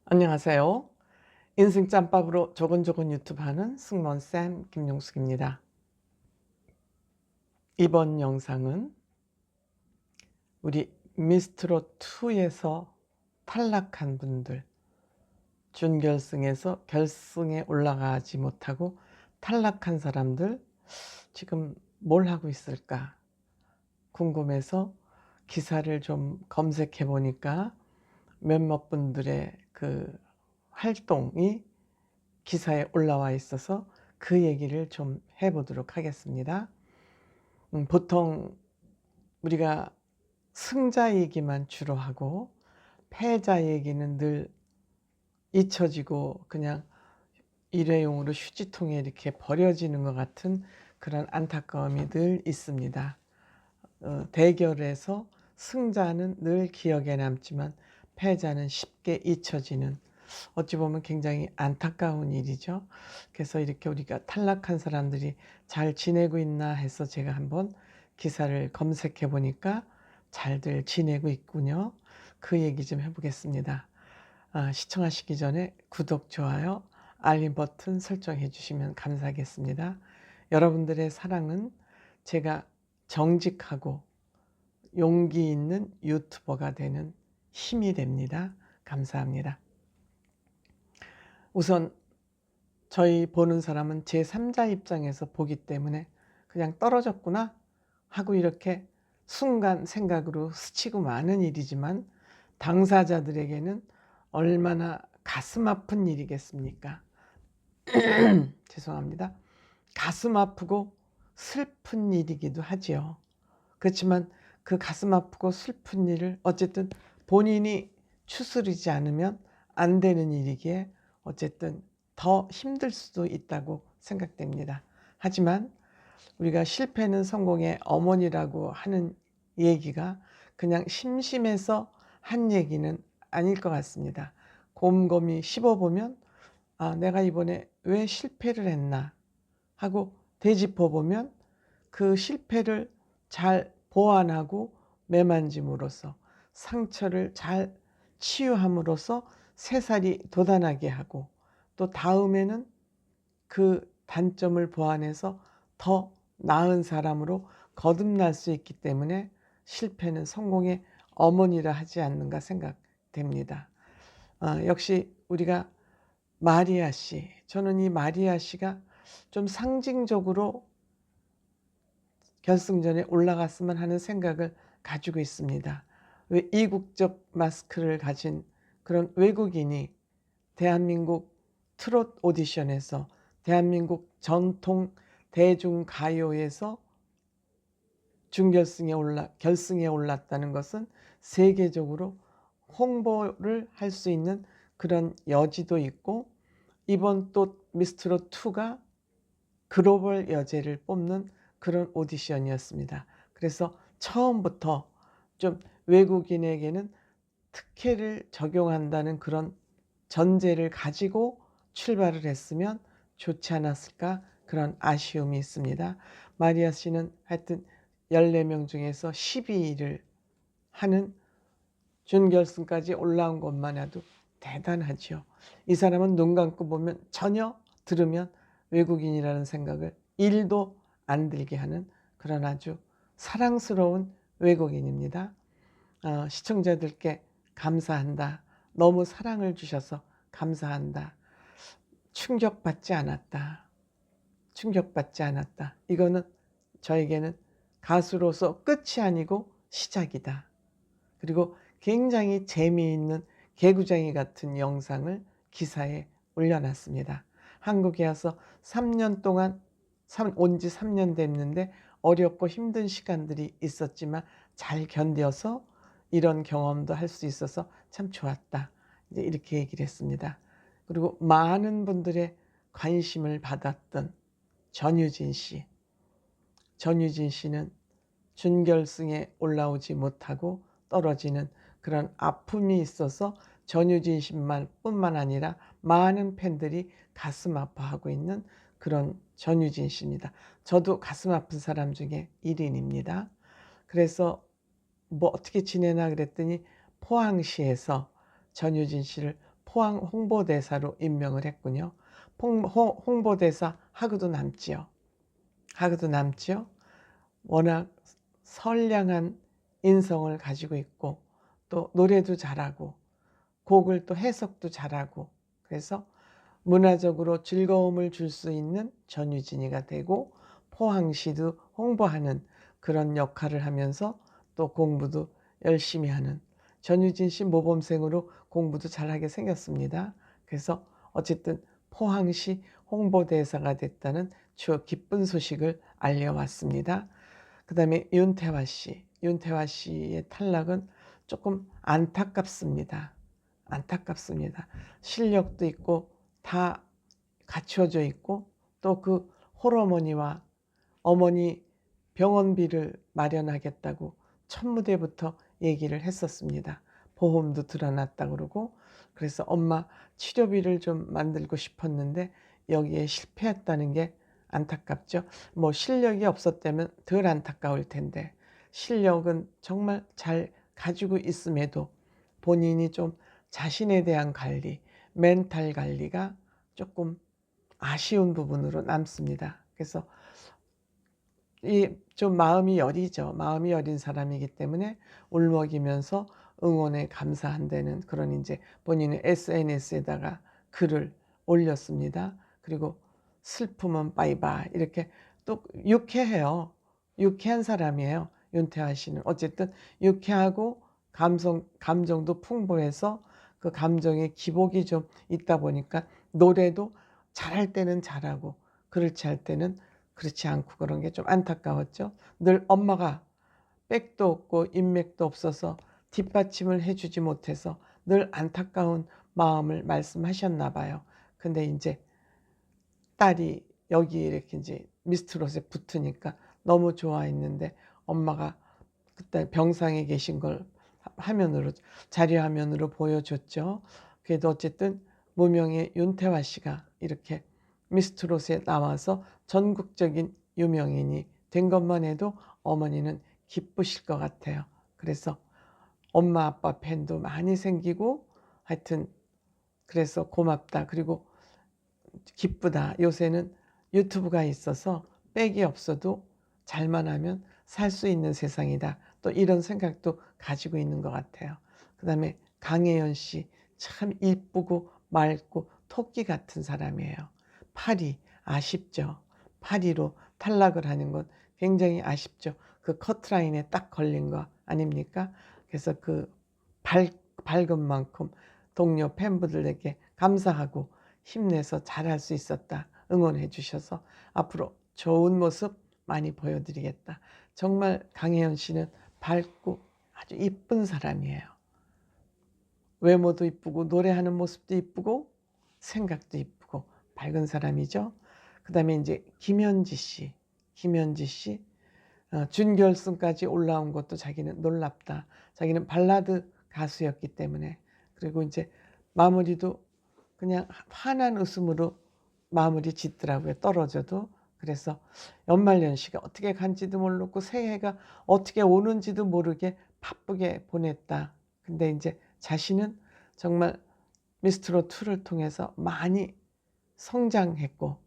안녕하세요. 인생 짬밥으로 조곤조곤 유튜브 하는 승무원쌤 김용숙입니다. 이번 영상은 우리 미스트롯2에서 탈락한 분들, 준결승에서 결승에 올라가지 못하고 탈락한 사람들 지금 뭘 하고 있을까 궁금해서 기사를 좀 검색해 보니까 몇몇 분들의 그 활동이 기사에 올라와 있어서 그 얘기를 좀 해보도록 하겠습니다. 보통 우리가 승자 얘기만 주로 하고 패자 얘기는 늘 잊혀지고 그냥 일회용으로 휴지통에 이렇게 버려지는 것 같은 그런 안타까움이 늘 있습니다. 대결에서 승자는 늘 기억에 남지만 패자는 쉽게 잊혀지는, 어찌 보면 굉장히 안타까운 일이죠. 그래서 이렇게 우리가 탈락한 사람들이 잘 지내고 있나 해서 제가 한번 기사를 검색해 보니까 잘들 지내고 있군요. 그 얘기 좀 해보겠습니다. 시청하시기 전에 구독, 좋아요, 알림 버튼 설정해 주시면 감사하겠습니다. 여러분들의 사랑은 제가 정직하고 용기 있는 유튜버가 되는 힘이 됩니다. 감사합니다. 우선 저희 보는 사람은 제3자 입장에서 보기 때문에 그냥 떨어졌구나 하고 이렇게 순간 생각으로 스치고 마는 일이지만 당사자들에게는 얼마나 가슴 아픈 일이겠습니까? 죄송합니다. 가슴 아프고 슬픈 일이기도 하지요. 그렇지만 그 가슴 아프고 슬픈 일을 어쨌든 본인이 추스리지 않으면 안 되는 일이기에 어쨌든 더 힘들 수도 있다고 생각됩니다. 하지만 우리가 실패는 성공의 어머니라고 하는 얘기가 그냥 심심해서 한 얘기는 아닐 것 같습니다. 곰곰이 씹어보면 내가 이번에 왜 실패를 했나 하고 되짚어보면 그 실패를 잘 보완하고 매만짐으로써 상처를 잘 치유함으로써 새살이 돋아나게 하고 또 다음에는 그 단점을 보완해서 더 나은 사람으로 거듭날 수 있기 때문에 실패는 성공의 어머니라 하지 않는가 생각됩니다. 역시 우리가 마리아 씨, 저는 이 마리아 씨가 좀 상징적으로 결승전에 올라갔으면 하는 생각을 가지고 있습니다. 왜 이국적 마스크를 가진 그런 외국인이 대한민국 트롯 오디션에서 대한민국 전통 대중가요에서 결승에 올랐다는 것은 세계적으로 홍보를 할 수 있는 그런 여지도 있고, 이번 또 미스트롯2가 글로벌 여제를 뽑는 그런 오디션이었습니다. 그래서 처음부터 좀 외국인에게는 특혜를 적용한다는 그런 전제를 가지고 출발을 했으면 좋지 않았을까, 그런 아쉬움이 있습니다. 마리아 씨는 하여튼 14명 중에서 12위를 하는 준결승까지 올라온 것만 해도 대단하죠. 이 사람은 눈 감고 보면 전혀 들으면 외국인이라는 생각을 1도 안 들게 하는 그런 아주 사랑스러운 외국인입니다. 시청자들께 감사한다. 너무 사랑을 주셔서 감사한다. 충격받지 않았다. 충격받지 않았다. 이거는 저에게는 가수로서 끝이 아니고 시작이다. 그리고 굉장히 재미있는 개구쟁이 같은 영상을 기사에 올려놨습니다. 한국에 와서 3년 동안 온 지 3년 됐는데 어렵고 힘든 시간들이 있었지만 잘 견뎌서 이런 경험도 할 수 있어서 참 좋았다. 이제 이렇게 얘기를 했습니다. 그리고 많은 분들의 관심을 받았던 전유진 씨. 전유진 씨는 준결승에 올라오지 못하고 떨어지는 그런 아픔이 있어서 전유진 씨뿐만 아니라 많은 팬들이 가슴 아파하고 있는 그런 전유진 씨입니다. 저도 가슴 아픈 사람 중에 1인입니다. 그래서 뭐 어떻게 지내나 그랬더니 포항시에서 전유진 씨를 포항 홍보대사로 임명을 했군요. 홍보대사 하고도 남지요. 하고도 남지요. 워낙 선량한 인성을 가지고 있고 또 노래도 잘하고 곡을 또 해석도 잘하고 그래서 문화적으로 즐거움을 줄 수 있는 전유진이가 되고 포항시도 홍보하는 그런 역할을 하면서 또 공부도 열심히 하는 전유진 씨 모범생으로 공부도 잘하게 생겼습니다. 그래서 어쨌든 포항시 홍보대사가 됐다는 기쁜 소식을 알려왔습니다. 그 다음에 윤태화 씨. 윤태화 씨의 탈락은 조금 안타깝습니다. 안타깝습니다. 실력도 있고 다 갖춰져 있고 또 그 홀어머니와 어머니 병원비를 마련하겠다고 첫 무대부터 얘기를 했었습니다. 보험도 드러났다 그러고 그래서 엄마 치료비를 좀 만들고 싶었는데 여기에 실패했다는 게 안타깝죠. 뭐 실력이 없었다면 덜 안타까울 텐데 실력은 정말 잘 가지고 있음에도 본인이 좀 자신에 대한 관리, 멘탈 관리가 조금 아쉬운 부분으로 남습니다. 그래서 이 좀 마음이 여리죠. 마음이 여린 사람이기 때문에 울먹이면서 응원에 감사한다는 그런 이제 본인의 SNS에다가 글을 올렸습니다. 그리고 슬픔은 바이바이 이렇게 또 유쾌해요. 유쾌한 사람이에요. 윤태화 씨는 어쨌든 유쾌하고 감정도 풍부해서 그 감정의 기복이 좀 있다 보니까 노래도 잘할 때는 잘하고 그렇지 할 때는 그렇지 않고 그런 게 좀 안타까웠죠. 늘 엄마가 백도 없고 인맥도 없어서 뒷받침을 해주지 못해서 늘 안타까운 마음을 말씀하셨나 봐요. 근데 이제 딸이 여기 이렇게 이제 미스트롯에 붙으니까 너무 좋아했는데 엄마가 그때 병상에 계신 걸 화면으로 자료 화면으로 보여줬죠. 그래도 어쨌든 무명의 윤태화 씨가 이렇게 미스트롯에 나와서 전국적인 유명인이 된 것만 해도 어머니는 기쁘실 것 같아요. 그래서 엄마 아빠 팬도 많이 생기고 하여튼 그래서 고맙다. 그리고 기쁘다. 요새는 유튜브가 있어서 백이 없어도 잘만 하면 살 수 있는 세상이다. 또 이런 생각도 가지고 있는 것 같아요. 그 다음에 강혜연 씨 참 이쁘고 맑고 토끼 같은 사람이에요. 8위 아쉽죠. 8위로 탈락을 하는 건 굉장히 아쉽죠. 그 커트라인에 딱 걸린 거 아닙니까? 그래서 그 밝은 만큼 동료 팬분들에게 감사하고 힘내서 잘할 수 있었다. 응원해 주셔서 앞으로 좋은 모습 많이 보여드리겠다. 정말 강혜연 씨는 밝고 아주 이쁜 사람이에요. 외모도 이쁘고 노래하는 모습도 이쁘고 생각도 이쁘고 밝은 사람이죠. 그 다음에 이제 김현지 씨. 김현지 씨 준결승까지 올라온 것도 자기는 놀랍다. 자기는 발라드 가수였기 때문에 그리고 이제 마무리도 그냥 환한 웃음으로 마무리 짓더라고요. 떨어져도. 그래서 연말연시가 어떻게 간지도 모르고 새해가 어떻게 오는지도 모르게 바쁘게 보냈다. 근데 이제 자신은 정말 미스트롯2를 통해서 많이 성장했고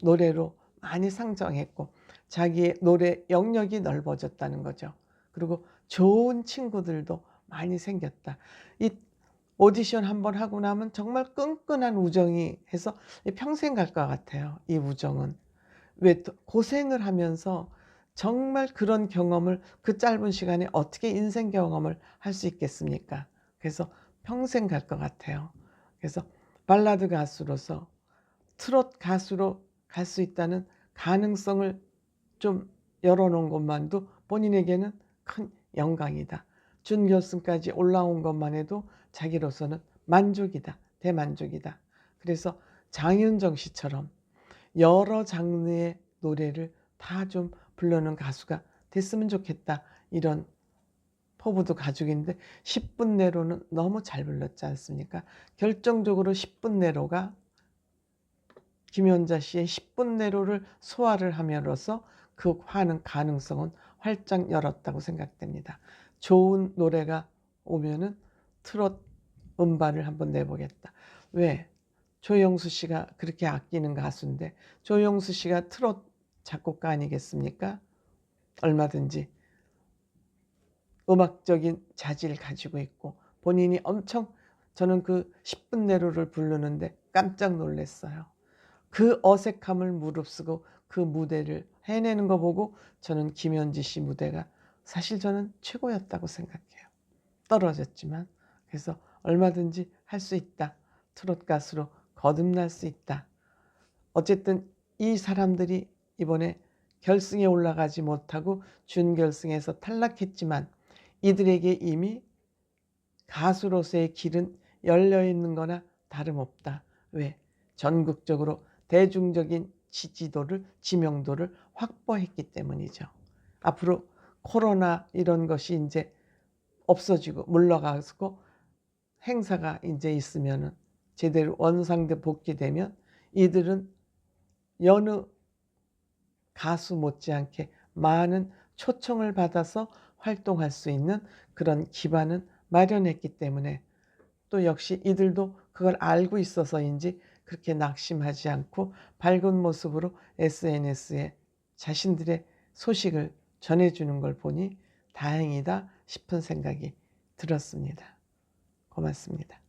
노래로 많이 상정했고 자기의 노래 영역이 넓어졌다는 거죠. 그리고 좋은 친구들도 많이 생겼다. 이 오디션 한번 하고 나면 정말 끈끈한 우정이 해서 평생 갈 것 같아요. 이 우정은. 왜 고생을 하면서 정말 그런 경험을 그 짧은 시간에 어떻게 인생 경험을 할 수 있겠습니까? 그래서 평생 갈 것 같아요. 그래서 발라드 가수로서 트롯 가수로 갈 수 있다는 가능성을 좀 열어놓은 것만도 본인에게는 큰 영광이다. 준결승까지 올라온 것만 해도 자기로서는 만족이다. 대만족이다. 그래서 장윤정 씨처럼 여러 장르의 노래를 다 좀 부르는 가수가 됐으면 좋겠다. 이런 포부도 가지고 있는데 10분 내로는 너무 잘 불렀지 않습니까? 결정적으로 10분 내로가 김연자 씨의 10분 내로를 소화를 함으로써 그 가능성은 활짝 열었다고 생각됩니다. 좋은 노래가 오면은 트롯 음반을 한번 내보겠다. 왜? 조영수 씨가 그렇게 아끼는 가수인데, 조영수 씨가 트롯 작곡가 아니겠습니까? 얼마든지 음악적인 자질을 가지고 있고 본인이 엄청, 저는 그 10분 내로를 부르는데 깜짝 놀랐어요. 그 어색함을 무릅쓰고 그 무대를 해내는 거 보고 저는 김현지 씨 무대가 사실 저는 최고였다고 생각해요. 떨어졌지만. 그래서 얼마든지 할 수 있다. 트롯 가수로 거듭날 수 있다. 어쨌든 이 사람들이 이번에 결승에 올라가지 못하고 준결승에서 탈락했지만 이들에게 이미 가수로서의 길은 열려 있는 거나 다름없다. 왜? 전국적으로 대중적인 지지도를, 지명도를 확보했기 때문이죠. 앞으로 코로나 이런 것이 이제 없어지고 물러가고 행사가 이제 있으면은 제대로 원상대 복귀되면 이들은 여느 가수 못지않게 많은 초청을 받아서 활동할 수 있는 그런 기반은 마련했기 때문에 또 역시 이들도 그걸 알고 있어서인지 그렇게 낙심하지 않고 밝은 모습으로 SNS에 자신들의 소식을 전해주는 걸 보니 다행이다 싶은 생각이 들었습니다. 고맙습니다.